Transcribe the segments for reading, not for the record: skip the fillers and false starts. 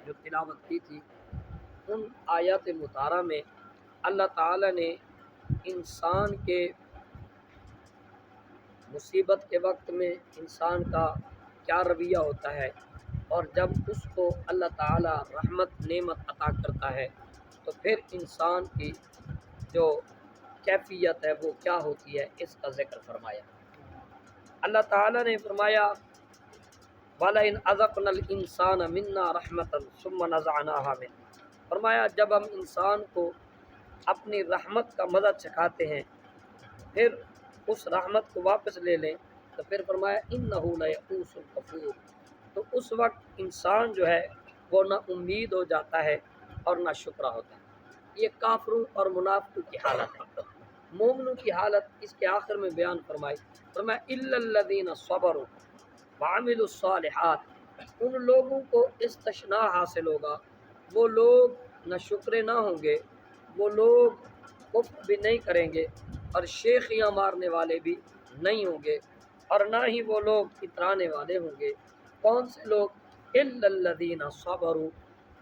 جو تلاوت کی تھی، ان آیات مطالعہ میں اللہ تعالیٰ نے انسان کے مصیبت کے وقت میں انسان کا کیا رویہ ہوتا ہے، اور جب اس کو اللہ تعالیٰ رحمت نعمت عطا کرتا ہے تو پھر انسان کی جو کیفیت ہے وہ کیا ہوتی ہے، اس کا ذکر فرمایا۔ اللہ تعالیٰ نے فرمایا وَلَئِنْ أَذَقْنَا الْإِنسَانَ مِنَّا رَحْمَةً ثُمَّ نَزَعْنَاهَا مِنْهُ، فرمایا جب ہم انسان کو اپنی رحمت کا مزہ چکھاتے ہیں پھر اس رحمت کو واپس لے لیں تو پھر فرمایا إِنَّهُ لَيَئُوسٌ كَفُورٌ، تو اس وقت انسان جو ہے وہ نہ امید ہو جاتا ہے اور نہ شکرہ ہوتا ہے۔ یہ کافروں اور منافقوں کی حالت ہے۔ مومنوں کی حالت اس کے آخر میں بیان فرمائی، فرمایا إِلَّا الَّذِينَ صَبَرُوا وَعَمِلُوا الصَّالِحَاتِ، ان لوگوں کو استثناء حاصل ہوگا، وہ لوگ نہ شکرے نہ ہوں گے، وہ لوگ کفر بھی نہیں کریں گے اور شیخیاں مارنے والے بھی نہیں ہوں گے، اور نہ ہی وہ لوگ اترانے والے ہوں گے۔ کون سے لوگ؟ إِلَّا الَّذِينَ صَبَرُوا،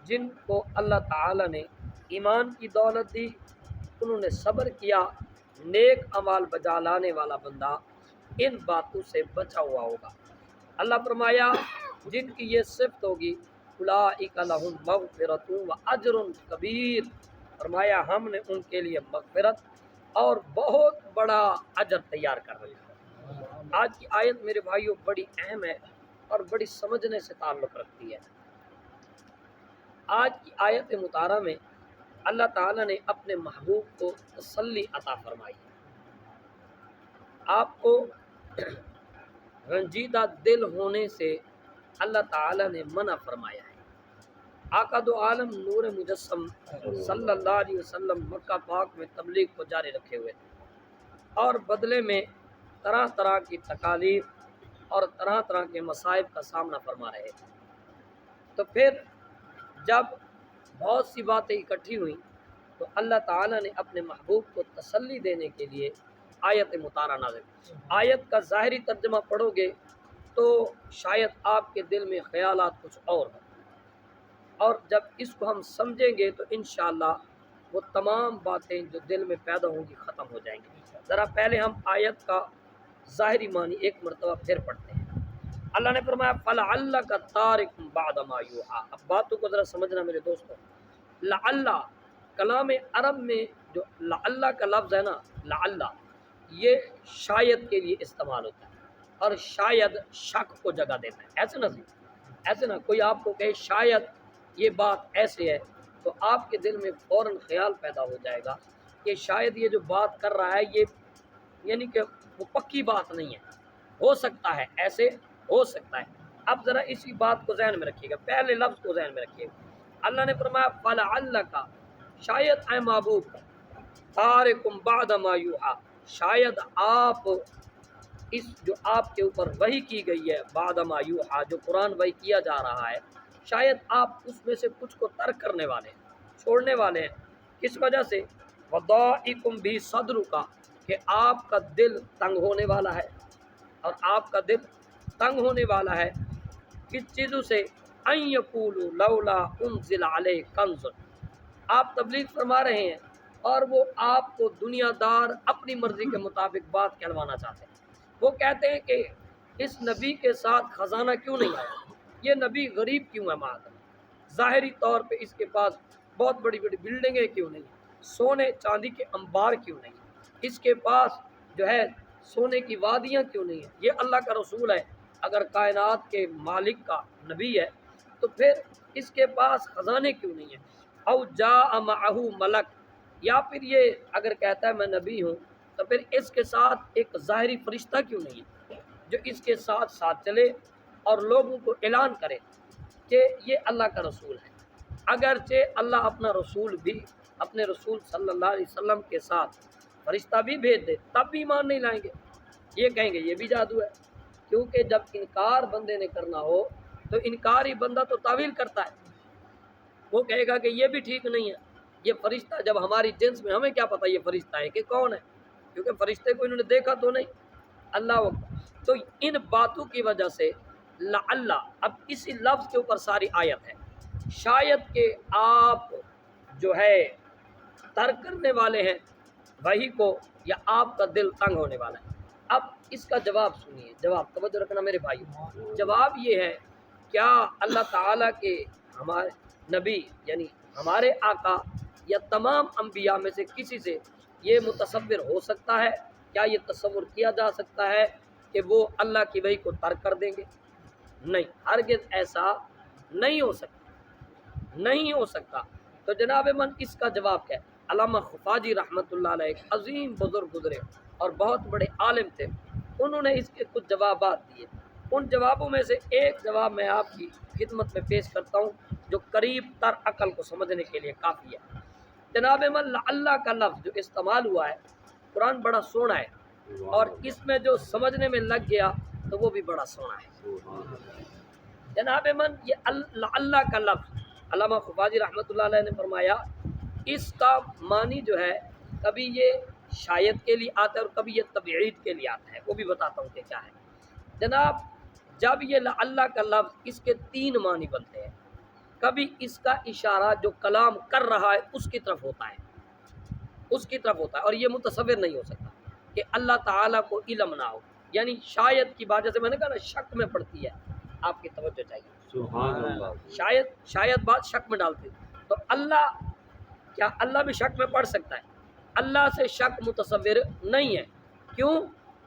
جن کو اللہ تعالیٰ نے ایمان کی دولت دی، انہوں نے صبر کیا، نیک اعمال بجا لانے والا بندہ ان باتوں سے بچا ہوا ہوگا۔ اللہ فرمایا جن کی یہ صفت ہوگی اولئک لہم مغفرۃ واجر کبیر، فرمایا ہم نے ان کے لیے مغفرت اور بہت بڑا اجر تیار کر رکھا ہے۔ آج کی آیت میرے بھائیوں بڑی اہم ہے اور بڑی سمجھنے سے تعلق رکھتی ہے۔ آج کی آیت مطالعہ میں اللہ تعالیٰ نے اپنے محبوب کو تسلی عطا فرمائی ہے۔ آپ کو رنجیدہ دل ہونے سے اللہ تعالیٰ نے منع فرمایا ہے۔ آقا دو عالم نور مجسم صلی اللہ علیہ وسلم مکہ پاک میں تبلیغ کو جاری رکھے ہوئے تھے، اور بدلے میں طرح طرح کی تکالیف اور طرح طرح کے مصائب کا سامنا فرما رہے تھے۔ تو پھر جب بہت سی باتیں اکٹھی ہوئیں تو اللہ تعالیٰ نے اپنے محبوب کو تسلی دینے کے لیے آیت مطالعہ نازل کی۔ آیت کا ظاہری ترجمہ پڑھو گے تو شاید آپ کے دل میں خیالات کچھ اور ہوں، اور جب اس کو ہم سمجھیں گے تو انشاءاللہ وہ تمام باتیں جو دل میں پیدا ہوں گی ختم ہو جائیں گی۔ ذرا پہلے ہم آیت کا ظاہری معنی ایک مرتبہ پھر پڑھتے ہیں۔ اللہ نے فرمایا فَلَعَلَّكَ تَارِكٌ بَعْدَ مَا يُوحَىٰ، اب باتوں کو ذرا سمجھنا میرے دوستوں۔ لعل کلام عرب میں جو لعل کا لفظ ہے نا، لعل یہ شاید کے لیے استعمال ہوتا ہے، اور شاید شک کو جگہ دیتا ہے۔ ایسے نہ کوئی آپ کو کہے شاید یہ بات ایسے ہے تو آپ کے دل میں فوراً خیال پیدا ہو جائے گا کہ شاید یہ جو بات کر رہا ہے یہ یعنی کہ وہ پکی بات نہیں ہے، ہو سکتا ہے، ایسے ہو سکتا ہے۔ اب ذرا اسی بات کو ذہن میں رکھیے گا، پہلے لفظ کو ذہن میں رکھیے گا۔ اللہ نے فرمایا فَلَعَلَّكَ، شاید اے محبوب، تَارِكٌ بَعْدَ مَا يُوحَىٰ، شاید آپ اس جو آپ کے اوپر وحی کی گئی ہے، بعد ما یوحیٰ، جو قرآن وحی کیا جا رہا ہے، شاید آپ اس میں سے کچھ کو ترک کرنے والے ہیں، چھوڑنے والے ہیں۔ کس وجہ سے؟ وَضَائِقٌ بِهِ صَدْرُكَ، کہ آپ کا دل تنگ ہونے والا ہے، اور آپ کا دل تنگ ہونے والا ہے کس چیزوں سے؟ أَن يَقُولُوا لَوْلَا أُنزِلَ عَلَيْهِ كَنزٌ، آپ تبلیغ فرما رہے ہیں اور وہ آپ کو دنیا دار اپنی مرضی کے مطابق بات کہلوانا چاہتے ہیں۔ وہ کہتے ہیں کہ اس نبی کے ساتھ خزانہ کیوں نہیں آیا، یہ نبی غریب کیوں ہے، ظاہری طور پہ اس کے پاس بہت بڑی بڑی بلڈنگیں کیوں نہیں، سونے چاندی کے انبار کیوں نہیں، اس کے پاس جو ہے سونے کی وادیاں کیوں نہیں ہیں، یہ اللہ کا رسول ہے، اگر کائنات کے مالک کا نبی ہے تو پھر اس کے پاس خزانے کیوں نہیں ہیں۔ او جاء معہ ملک، یا پھر یہ اگر کہتا ہے میں نبی ہوں تو پھر اس کے ساتھ ایک ظاہری فرشتہ کیوں نہیں ہے جو اس کے ساتھ ساتھ چلے اور لوگوں کو اعلان کرے کہ یہ اللہ کا رسول ہے۔ اگرچہ اللہ اپنا رسول بھی، اپنے رسول صلی اللہ علیہ وسلم کے ساتھ فرشتہ بھی بھیج دے تب بھی ایمان نہیں لائیں گے، یہ کہیں گے یہ بھی جادو ہے، کیونکہ جب انکار بندے نے کرنا ہو تو انکار ہی بندہ تو تعویل کرتا ہے، وہ کہے گا کہ یہ بھی ٹھیک نہیں ہے، یہ فرشتہ جب ہماری جنس میں، ہمیں کیا پتہ یہ فرشتہ ہے کہ کون ہے، کیونکہ فرشتے کو انہوں نے دیکھا تو نہیں۔ اللہ اکبر۔ تو ان باتوں کی وجہ سے لعل، اب اسی لفظ کے اوپر ساری آیت ہے، شاید کہ آپ جو ہے ترک کرنے والے ہیں وہی کو، یا آپ کا دل تنگ ہونے والا ہے۔ اب اس کا جواب سنیے، جواب توجہ رکھنا میرے بھائی۔ جواب یہ ہے، کیا اللہ تعالیٰ کے ہمارے نبی یعنی ہمارے آقا یا تمام انبیاء میں سے کسی سے یہ متصور ہو سکتا ہے؟ کیا یہ تصور کیا جا سکتا ہے کہ وہ اللہ کی وحی کو ترک کر دیں گے؟ نہیں، ہرگز ایسا نہیں ہو سکتا، نہیں ہو سکتا۔ تو جناب من اس کا جواب کیا ہے؟ علامہ خفاجی رحمۃ اللہ علیہ ایک عظیم بزرگ گزرے اور بہت بڑے عالم تھے، انہوں نے اس کے کچھ جوابات دیے۔ ان جوابوں میں سے ایک جواب میں آپ کی خدمت میں پیش کرتا ہوں جو قریب تر عقل کو سمجھنے کے لیے کافی ہے۔ جناب من اللہ کا لفظ جو استعمال ہوا ہے، قرآن بڑا سونا ہے اور اس میں جو سمجھنے میں لگ گیا تو وہ بھی بڑا سونا ہے۔ جناب من یہ اللہ کا لفظ، علامہ خفاجی رحمۃ اللہ علیہ نے فرمایا اس کا معنی جو ہے کبھی یہ شاید کے لیے آتا ہے اور کبھی یہ تبعید کے لیے آتا ہے، وہ بھی بتاتا ہوں کہ کیا ہے۔ جناب جب یہ اللہ کا لفظ اس کے تین معنی بنتے ہیں، کبھی اس کا اشارہ جو کلام کر رہا ہے اس کی طرف ہوتا ہے، اس کی طرف ہوتا ہے، اور یہ متصور نہیں ہو سکتا کہ اللہ تعالیٰ کو علم نہ ہو، یعنی شاید کی وجہ سے میں نے کہا نا شک میں پڑتی ہے، آپ کی توجہ چاہیے۔ سبحان اللہ۔ شاید بات شک میں ڈالتے، تو اللہ، کیا اللہ بھی شک میں پڑ سکتا ہے؟ اللہ سے شک متصور نہیں ہے، کیوں؟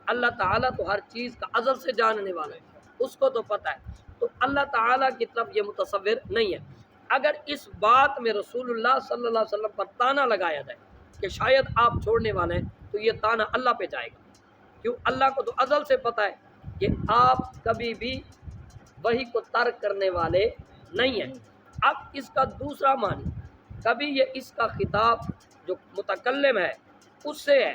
اللہ تعالیٰ تو ہر چیز کا ازل سے جاننے والا ہے، اس کو تو پتہ ہے، تو اللہ تعالیٰ کی طرف یہ متصور نہیں ہے۔ اگر اس بات میں رسول اللہ صلی اللہ علیہ وسلم پر تانا لگایا جائے کہ شاید آپ چھوڑنے والے ہیں، تو یہ تانا اللہ پہ جائے گا، کیوں؟ اللہ کو تو ازل سے پتہ ہے کہ آپ کبھی بھی وحی کو ترک کرنے والے نہیں ہیں۔ اب اس کا دوسرا معنی، کبھی یہ اس کا خطاب جو متکلم ہے اس سے ہے،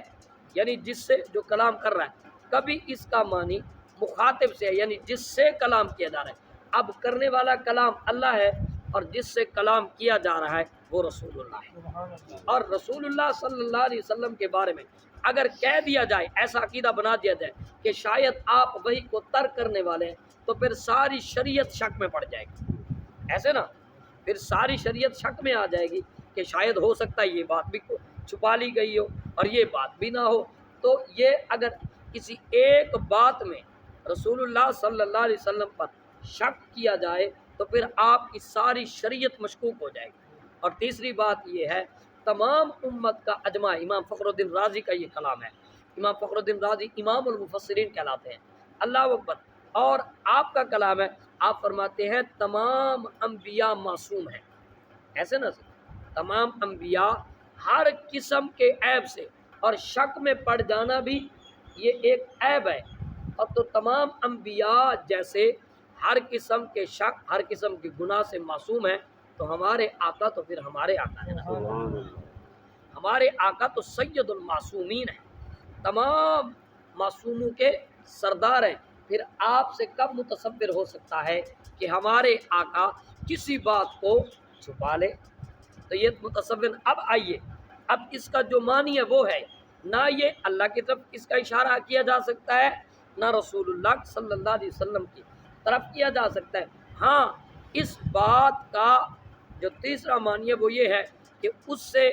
یعنی جس سے جو کلام کر رہا ہے، کبھی اس کا معنی مخاطب سے ہے، یعنی جس سے کلام کیا جا رہا ہے۔ اب کرنے والا کلام اللہ ہے اور جس سے کلام کیا جا رہا ہے وہ رسول اللہ ہے، اور رسول اللہ صلی اللہ علیہ وسلم کے بارے میں اگر کہہ دیا جائے، ایسا عقیدہ بنا دیا جائے کہ شاید آپ وحی کو ترک کرنے والے ہیں، تو پھر ساری شریعت شک میں پڑ جائے گی، ایسے نا، پھر ساری شریعت شک میں آ جائے گی کہ شاید ہو سکتا ہے یہ بات بھی چھپا لی گئی ہو اور یہ بات بھی نہ ہو۔ تو یہ اگر کسی ایک بات میں رسول اللہ صلی اللہ علیہ وسلم پر شک کیا جائے تو پھر آپ کی ساری شریعت مشکوک ہو جائے گی۔ اور تیسری بات یہ ہے، تمام امت کا اجماع، امام فخر الدین رازی کا یہ کلام ہے، امام فخر الدین رازی امام المفسرین کہلاتے ہیں، اللہ اکبر، اور آپ کا کلام ہے، آپ فرماتے ہیں تمام انبیاء معصوم ہیں، ایسے نا، تمام انبیاء ہر قسم کے عیب سے، اور شک میں پڑ جانا بھی یہ ایک عیب ہے، اور تو تمام انبیاء جیسے ہر قسم کے شک، ہر قسم کے گناہ سے معصوم ہیں، تو ہمارے آقا تو پھر ہمارے آقا ہے نا، ہمارے آقا تو سید المعصومین ہیں، تمام معصوموں کے سردار ہیں، پھر آپ سے کب متصور ہو سکتا ہے کہ ہمارے آقا کسی بات کو چھپا لے؟ تو یہ متصور۔ اب آئیے، اب اس کا جو معنی ہے وہ ہے، نہ یہ اللہ کی طرف اس کا اشارہ کیا جا سکتا ہے، نہ رسول اللہ صلی اللہ علیہ وسلم کی طرف کیا جا سکتا ہے۔ ہاں، اس بات کا جو تیسرا معنی ہے وہ یہ ہے کہ اس سے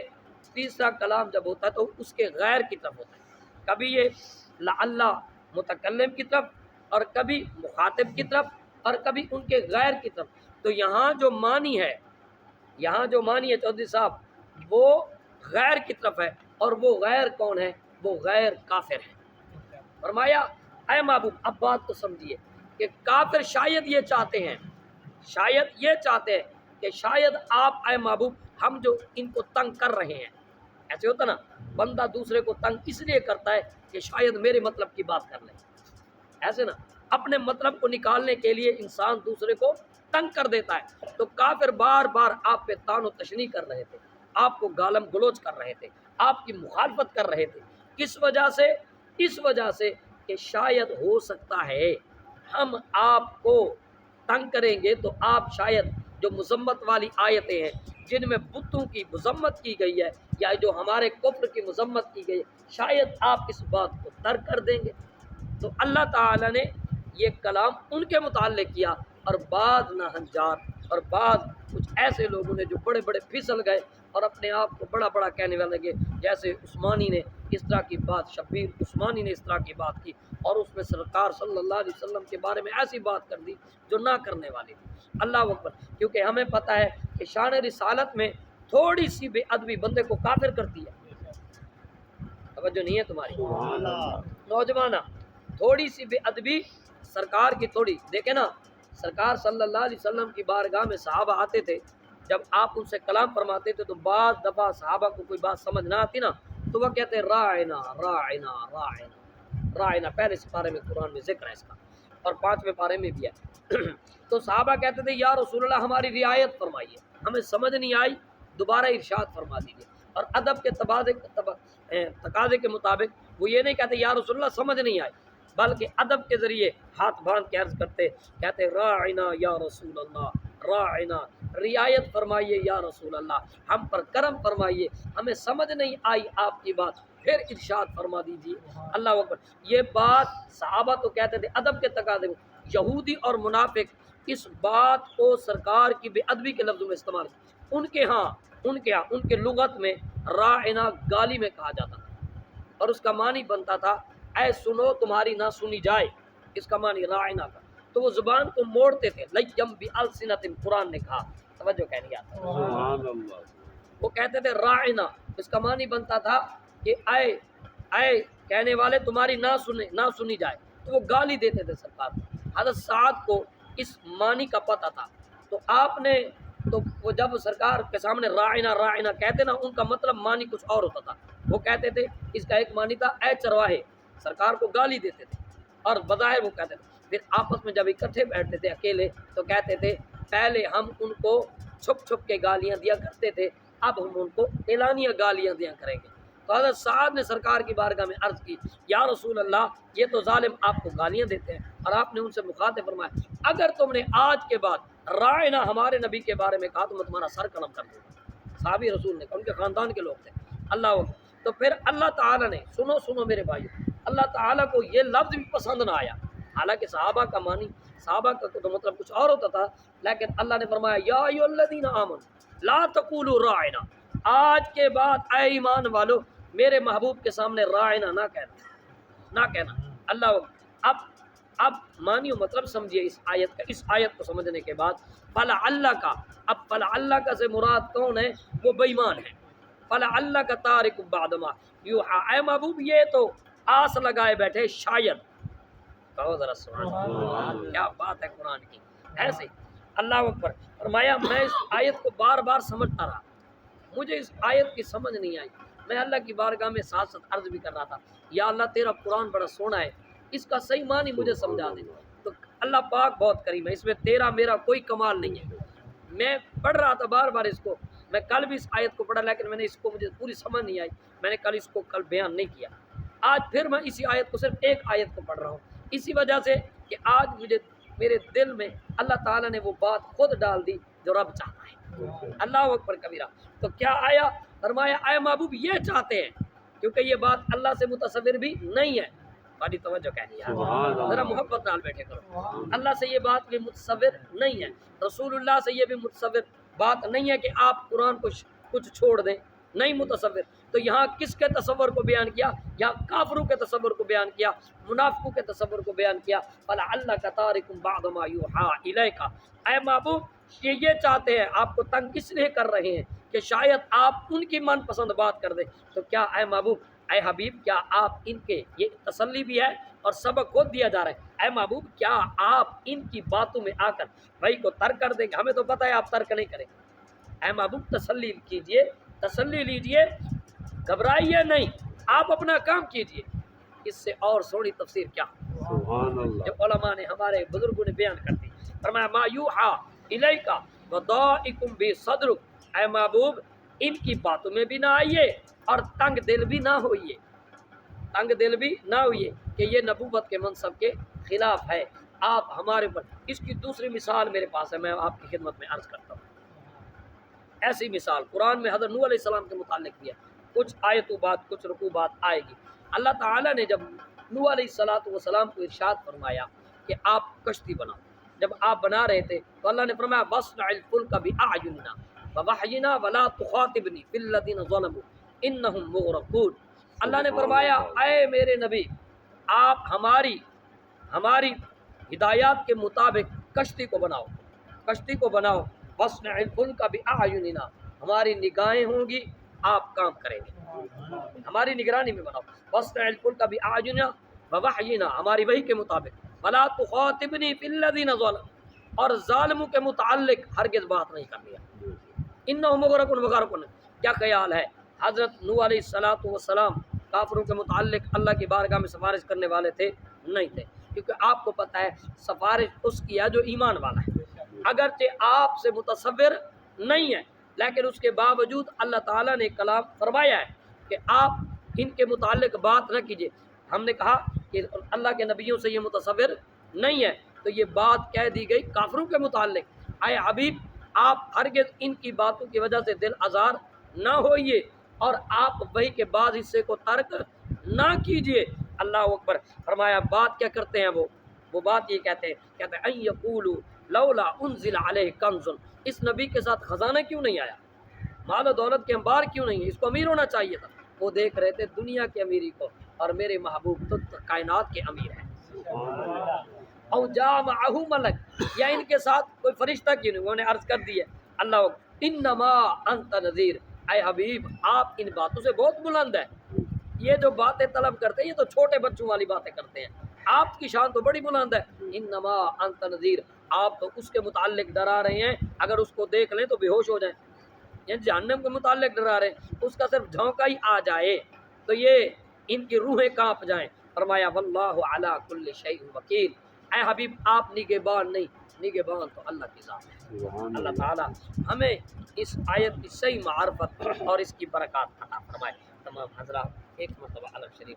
تیسرا کلام جب ہوتا ہے تو اس کے غیر کی طرف ہوتا ہے، کبھی یہ اللہ متکلم کی طرف اور کبھی مخاطب کی طرف اور کبھی ان کے غیر کی طرف۔ تو یہاں جو معنی ہے، یہاں جو معنی ہے چودھری صاحب، وہ غیر کی طرف ہے، اور وہ غیر کون ہے؟ وہ غیر کافر ہے۔ فرمایا اے محبوب، اب بات کو سمجھیے کہ کافر شاید یہ چاہتے ہیں، شاید یہ چاہتے ہیں کہ شاید آپ اے محبوب ہم جو ان کو تنگ کر رہے ہیں، ایسے ہوتا نا، بندہ دوسرے کو تنگ اس لیے کرتا ہے کہ شاید میرے مطلب کی بات کر لیں، ایسے نا، اپنے مطلب کو نکالنے کے لیے انسان دوسرے کو تنگ کر دیتا ہے۔ تو کافر بار بار آپ پہ طعن و تشنیع کر رہے تھے، آپ کو گالم گلوچ کر رہے تھے، آپ کی مخالفت کر رہے تھے، کس وجہ سے؟ اس وجہ سے کہ شاید ہو سکتا ہے ہم آپ کو تنگ کریں گے تو آپ شاید جو مذمت والی آیتیں ہیں جن میں بتوں کی مذمت کی گئی ہے یا جو ہمارے کفر کی مذمت کی گئی ہے، شاید آپ اس بات کو ترک کر دیں گے۔ تو اللہ تعالیٰ نے یہ کلام ان کے متعلق کیا، اور بعض ناہنجار اور بعض کچھ ایسے لوگوں نے جو بڑے بڑے پھسل گئے اور اپنے آپ کو بڑا بڑا کہنے والے لگے، جیسے عثمانی نے اس طرح کی بات، شبیر عثمانی نے اس طرح کی بات کی اور اس میں سرکار صلی اللہ علیہ وسلم کے بارے میں ایسی بات کر دی جو نہ کرنے والی تھی۔ اللہ اکبر، کیونکہ ہمیں پتہ ہے کہ شان رسالت میں تھوڑی سی بے ادبی بندے کو کافر کرتی ہے۔ توجہ نہیں ہے تمہاری نوجوانہ، تھوڑی سی بے ادبی سرکار کی، تھوڑی دیکھیں نا، سرکار صلی اللہ علیہ وسلم کی بارگاہ میں صحابہ آتے تھے، جب آپ ان سے کلام فرماتے تھے تو بعض دفعہ صحابہ کو کوئی بات سمجھ نہ آتی نا تو وہ کہتے راعنا راعنا راعنا راعنا، پہلے سپارے میں قرآن میں ذکر ہے اس کا اور 5ویں پارے میں بھی ہے۔ تو صحابہ کہتے تھے یا رسول اللہ ہماری رعایت فرمائیے، ہمیں سمجھ نہیں آئی، دوبارہ ارشاد فرما دیجیے۔ اور ادب کے تقاضے کے مطابق وہ یہ نہیں کہتے یا رسول اللہ سمجھ نہیں آئی، بلکہ ادب کے ذریعے ہاتھ باندھ کے عرض کرتے، کہتے راعنا یا رسول اللہ راعنا، رعایت فرمائیے یا رسول اللہ، ہم پر کرم فرمائیے، ہمیں سمجھ نہیں آئی آپ کی بات، پھر ارشاد فرما دیجیے۔ اللہ اکبر، یہ بات صحابہ تو کہتے تھے ادب کے تقاضے میں، یہودی اور منافق اس بات کو سرکار کی بے ادبی کے لفظوں میں استعمال کرتے۔ ان کے لغت میں راعنا گالی میں کہا جاتا تھا اور اس کا معنی بنتا تھا اے سنو تمہاری نہ سنی جائے، اس کا معنی راعنا کا، تو وہ زبان کو موڑتے تھے، لیم بالسنۃ، قرآن نے کہا، توجہ کہنے آتا سبحان اللہ، وہ کہتے تھے راعنا، اس کا معنی بنتا تھا کہ اے کہنے والے تمہاری نہ سنی جائے، تو وہ گالی دیتے تھے سرکار کو۔ حضرت سعد کو اس معنی کا پتہ تھا، تو آپ نے تو وہ جب سرکار کے سامنے راعنا راعنا کہتے نا، ان کا مطلب معنی کچھ اور ہوتا تھا۔ وہ کہتے تھے، اس کا ایک معنی تھا اے چرواہے، سرکار کو گالی دیتے تھے اور بظاہر وہ کہتے تھے، پھر آپس میں جب اکٹھے بیٹھتے تھے اکیلے تو کہتے تھے پہلے ہم ان کو چھپ چھپ کے گالیاں دیا کرتے تھے، اب ہم ان کو اعلانیہ گالیاں دیا کریں گے۔ تو حضرت سعد نے سرکار کی بارگاہ میں عرض کی یا رسول اللہ یہ تو ظالم آپ کو گالیاں دیتے ہیں، اور آپ نے ان سے مخاطب فرمایا اگر تم نے آج کے بعد رائنا ہمارے نبی کے بارے میں کہا تو میں تمہارا سر قلم کر دوں گا۔ صحابی رسول نے کہا، ان کے خاندان کے لوگ تھے۔ اللہ تو پھر اللہ تعالیٰ نے سنو میرے بھائیو، اللہ تعالیٰ کو یہ لفظ بھی پسند نہ آیا، حالانکہ صحابہ کا معنی، صحابہ کا تو مطلب کچھ اور ہوتا تھا، لیکن اللہ نے فرمایا یا ایھا الذین آمنوا لا تقولوا راعنا، آج کے بعد اے ایمان والو میرے محبوب کے سامنے راعنا نہ کہنا۔ اللہ اب معنی و مطلب سمجھیے اس آیت کا۔ اس آیت کو سمجھنے کے بعد فلعلک کا، اب فلعلک کا سے مراد کون ہے؟ وہ بے ایمان ہے۔ فلعلک کا تارک بعد ما یوحی، اے محبوب یہ تو آس لگائے بیٹھے شاید، کہو ذرا سبحان اللہ، کیا بات ہے قرآن کی۔ ایسے اللہ اکبر، فرمایا میں اس آیت کو بار بار سمجھتا رہا، مجھے اس آیت کی سمجھ نہیں آئی، میں اللہ کی بارگاہ میں ساتھ عرض بھی کر رہا تھا یا اللہ تیرا قرآن بڑا سونا ہے، اس کا صحیح معنی مجھے سمجھا دے۔ تو اللہ پاک بہت کریم ہے، اس میں تیرا میرا کوئی کمال نہیں ہے۔ میں پڑھ رہا تھا بار بار اس کو، میں کل بھی اس آیت کو پڑھا لیکن میں نے اس کو مجھے پوری سمجھ نہیں آئی، میں نے اس کو کل بیان نہیں کیا۔ آج پھر میں اسی آیت کو، صرف ایک آیت کو پڑھ رہا ہوں، اسی وجہ سے کہ آج مجھے میرے دل میں اللہ تعالیٰ نے وہ بات خود ڈال دی جو رب چاہتا ہے۔ اللہ اکبر کبیرہ۔ تو کیا آیا؟ فرمایا اے محبوب یہ چاہتے ہیں، کیونکہ یہ بات اللہ سے متصور بھی نہیں ہے۔ بڑی توجہ کہنی ہے، ذرا محبت نال بیٹھے کرو۔ اللہ سے یہ بات بھی متصور نہیں ہے، رسول اللہ سے یہ بھی متصور بات نہیں ہے کہ آپ قرآن کو کچھ چھوڑ دیں، نہیں متصور۔ تو یہاں کس کے تصور کو بیان کیا؟ یہاں کافروں کے تصور کو بیان کیا، منافقوں کے تصور کو بیان کیا۔ فلعلک تارک بعض ما یوحی الیک، اے محبوب یہ چاہتے ہیں، آپ کو تنگ اس لیے کر رہے ہیں کہ شاید آپ ان کی من پسند بات کر دیں۔ تو کیا اے محبوب، اے حبیب، کیا آپ ان کے، یہ تسلی بھی ہے اور سبق خود دیا جا رہا ہے، اے محبوب کیا آپ ان کی باتوں میں آ کر بھائی کو ترک کر دیں گے؟ ہمیں تو پتہ ہے آپ ترک نہیں کریں گے۔ اے محبوب تسلی کیجئے، تسلی لیجئے، گھبرائیے نہیں، آپ اپنا کام کیجئے۔ اس سے اور سوڑی تفسیر کیا سبحان اللہ، جو علماء نے، ہمارے بزرگوں نے بیان کر دی۔ فرمایا ما یوحی الیک وضائقم بصدرک، اے محبوب ان کی باتوں میں بھی نہ آئیے اور تنگ دل بھی نہ ہوئیے، تنگ دل بھی نہ ہوئیے کہ یہ نبوت کے منصب کے خلاف ہے، آپ ہمارے پر۔ اس کی دوسری مثال میرے پاس ہے، میں آپ کی خدمت میں عرض کرتا ہوں۔ ایسی مثال قرآن میں حضرت نوح علیہ السلام کے متعلق بھی ہے، کچھ آیتوں بعد کچھ رکوع بعد آئے گی۔ اللہ تعالیٰ نے جب نوح علیہ السلام کو ارشاد فرمایا کہ آپ کشتی بناؤ، جب آپ بنا رہے تھے تو اللہ نے فرمایا وَاصْنَعِ الْفُلْكَ بِأَعْيُنِنَا وَوَحْيِنَا وَلَا تُخَاطِبْنِي فِي الَّذِينَ ظَلَمُوا إِنَّهُمْ مُغْرَقُونَ۔ اللہ نے فرمایا اے میرے نبی آپ ہماری ہدایات کے مطابق کشتی کو بناؤ، کشتی کو بناؤ، وَاصْنَعِ الْفُلْكَ بِأَعْيُنِنَا، ہماری نگاہیں ہوں گی، آپ کام کریں گے، ہماری نگرانی میں بناؤ، وَاصْنَعِ الْفُلْكَ بِأَعْيُنِنَا وَوَحْيِنَا، ہماری وحی کے مطابق، وَلَا تُخَاطِبْنِي فِي الَّذِينَ ظَلَمُوا، اور ظالموں کے متعلق ہرگز بات نہیں کرنی ہے۔ انہم مغرقون وغرقون، کیا خیال ہے حضرت نوح علیہ السلام کافروں کے متعلق اللہ کی بارگاہ میں سفارش کرنے والے تھے؟ نہیں تھے، کیونکہ آپ کو پتہ ہے سفارش اس کی ہے جو ایمان والا ہے، اگرچہ آپ سے متصور نہیں ہے لیکن اس کے باوجود اللہ تعالیٰ نے کلام فرمایا ہے کہ آپ ان کے متعلق بات نہ کیجیے۔ ہم نے کہا کہ اللہ کے نبیوں سے یہ متصور نہیں ہے، تو یہ بات کہہ دی گئی کافروں کے متعلق۔ اے حبیب آپ ہرگز ان کی باتوں کی وجہ سے دل آزار نہ ہوئیے اور آپ وحی کے بعض حصے کو ترک نہ کیجیے۔ اللہ اکبر، فرمایا بات کیا کرتے ہیں وہ بات یہ کہتے ہیں ان یقولوا لولا انزل علیہ کنز، اس نبی کے ساتھ خزانہ کیوں نہیں آیا، مال و دولت کے انبار کیوں نہیں ہے، اس کو امیر ہونا چاہیے تھا۔ وہ دیکھ رہے تھے دنیا کے امیری کو، اور میرے محبوب تو کائنات کے امیر ہیں۔ او جاء معہ ملک، یا ان کے ساتھ کوئی فرشتہ کیوں نہیں، انہوں نے عرض کر دی ہے اللہ انما انت نذیر، اے حبیب آپ ان باتوں سے بہت بلند ہے، یہ جو باتیں طلب کرتے ہیں یہ تو چھوٹے بچوں والی باتیں کرتے ہیں، آپ کی شان تو بڑی بلند ہے۔ انما انت نذیر، آپ تو اس کے متعلق ڈرا رہے ہیں، اگر اس کو دیکھ لیں تو بے ہوش ہو جائیں، یعنی جہنم کے متعلق ڈرا رہے ہیں، اس کا صرف جھونکا ہی آ جائے تو یہ ان کی روحیں کانپ جائیں۔ فرمایا واللہ علی کل شیء وکیل، اے حبیب آپ نگہبان نہیں، نگہبان تو اللہ کی ذات ہے۔ اللہ تعالی ہمیں اس آیت کی صحیح معرفت اور اس کی برکات عطا فرمائے۔ تمام حضرات ایک مرتبہ علم شریف